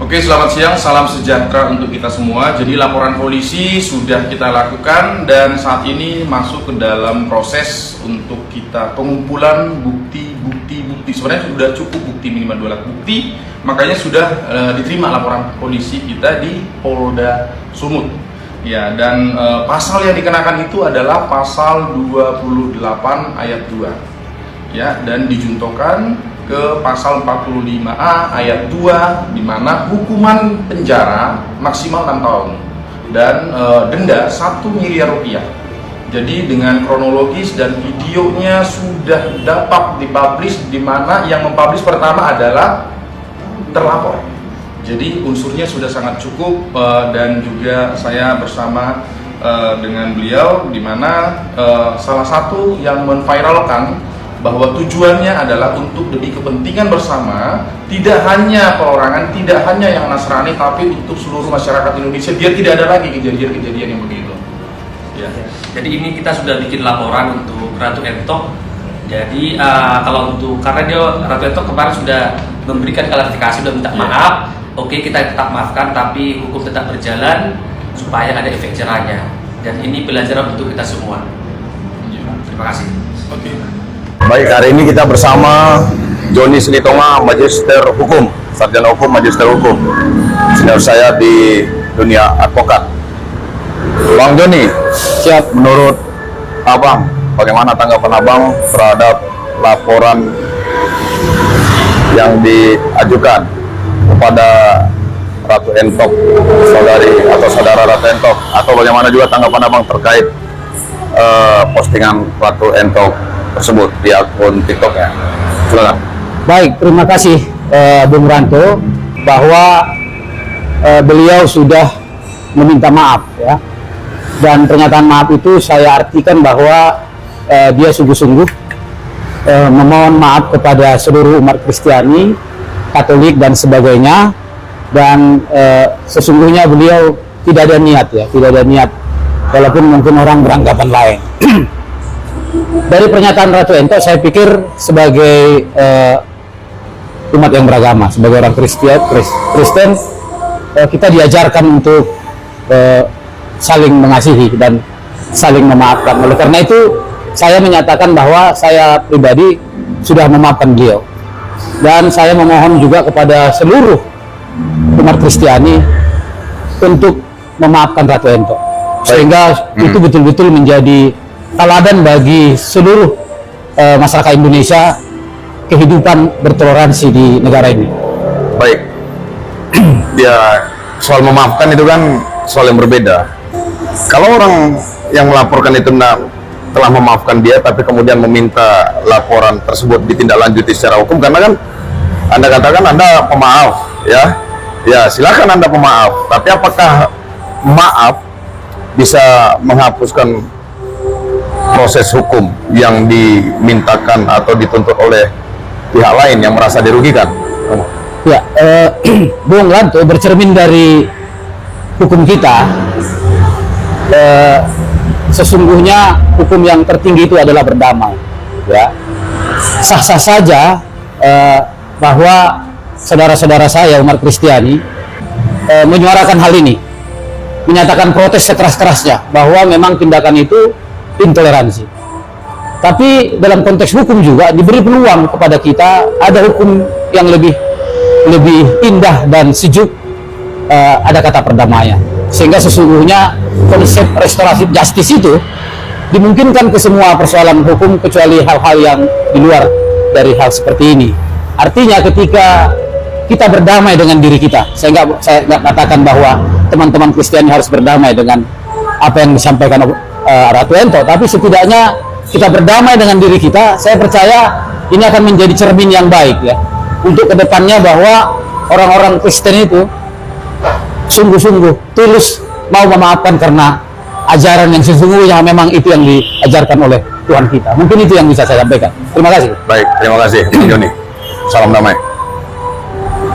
Oke, selamat siang, salam sejahtera untuk kita semua. Jadi laporan polisi sudah kita lakukan dan saat ini masuk ke dalam proses untuk kita pengumpulan bukti. Sebenarnya sudah cukup bukti, minimal 2 alat bukti, makanya sudah diterima laporan polisi kita di Polda Sumut. Ya, dan pasal yang dikenakan itu adalah pasal 28 ayat 2. Ya, dan dijuntokan ke pasal 45A ayat 2 di mana hukuman penjara maksimal 6 tahun dan denda 1 miliar rupiah. Jadi dengan kronologis dan videonya sudah dapat dipublish, di mana yang mempublish pertama adalah terlapor. Jadi unsurnya sudah sangat cukup dan juga saya bersama dengan beliau di mana salah satu yang menviralkan bahwa tujuannya adalah untuk demi kepentingan bersama, tidak hanya perorangan, tidak hanya yang Nasrani, tapi untuk seluruh masyarakat Indonesia biar tidak ada lagi kejadian-kejadian yang begitu. Ya. Jadi ini kita sudah bikin laporan untuk Ratu Entok. Jadi kalau untuk karena dia Ratu Entok kemarin sudah memberikan klarifikasi, sudah minta maaf. Oke, kita tetap maafkan, tapi hukum tetap berjalan supaya ada efek jerahnya. Dan ini pelajaran untuk kita semua. Terima kasih. Oke. Baik, hari ini kita bersama Joni Silitonga, Magister Hukum, Sarjana Hukum, Magister Hukum. Senior saya di dunia advokat. Bang Joni, siap menurut Abang, bagaimana tanggapan Abang terhadap laporan yang diajukan kepada Ratu Entok, saudari atau saudara Ratu Entok, atau bagaimana juga tanggapan Abang terkait postingan Ratu Entok tersebut di akun TikToknya? Silakan. Baik, terima kasih Bung Ranto bahwa beliau sudah meminta maaf ya. Dan pernyataan maaf itu saya artikan bahwa dia sungguh-sungguh memohon maaf kepada seluruh umat Kristiani, Katolik dan sebagainya. Dan sesungguhnya beliau tidak ada niat ya, tidak ada niat, walaupun mungkin orang beranggapan lain. Dari pernyataan Ratu Entok, saya pikir sebagai umat yang beragama, sebagai orang Kristen, kita diajarkan untuk saling mengasihi dan saling memaafkan. Oleh karena itu, saya menyatakan bahwa saya pribadi sudah memaafkan beliau. Dan saya memohon juga kepada seluruh umat Kristiani untuk memaafkan Ratu Entok. Sehingga itu betul-betul menjadi teladan bagi seluruh masyarakat Indonesia kehidupan bertoleransi di negara ini. Baik, ya soal memaafkan itu kan soal yang berbeda. Kalau orang yang melaporkan itu telah memaafkan dia, tapi kemudian meminta laporan tersebut ditindaklanjuti secara hukum, karena kan Anda katakan Anda pemaaf, ya silakan Anda pemaaf, tapi apakah maaf bisa menghapuskan proses hukum yang dimintakan atau dituntut oleh pihak lain yang merasa dirugikan? Ya, Bung Lanto, bercermin dari hukum kita, sesungguhnya hukum yang tertinggi itu adalah berdamai. Ya, sah-sah saja bahwa saudara-saudara saya umat Kristiani menyuarakan hal ini, menyatakan protes sekeras-kerasnya bahwa memang tindakan itu intoleransi. Tapi dalam konteks hukum juga diberi peluang kepada kita, ada hukum yang lebih indah dan sejuk, ada kata perdamaian. Sehingga sesungguhnya konsep restoratif justice itu dimungkinkan ke semua persoalan hukum, kecuali hal-hal yang di luar dari hal seperti ini. Artinya ketika kita berdamai dengan diri kita, saya nggak katakan bahwa teman-teman Kristiani harus berdamai dengan apa yang disampaikan Ratu Entok, tapi setidaknya kita berdamai dengan diri kita. Saya percaya ini akan menjadi cermin yang baik ya untuk kedepannya, bahwa orang-orang Kristen itu sungguh-sungguh tulus mau memaafkan karena ajaran yang sesungguhnya memang itu yang diajarkan oleh Tuhan kita. Mungkin itu yang bisa saya sampaikan. Terima kasih. Baik, terima kasih Bang Joni. Salam damai.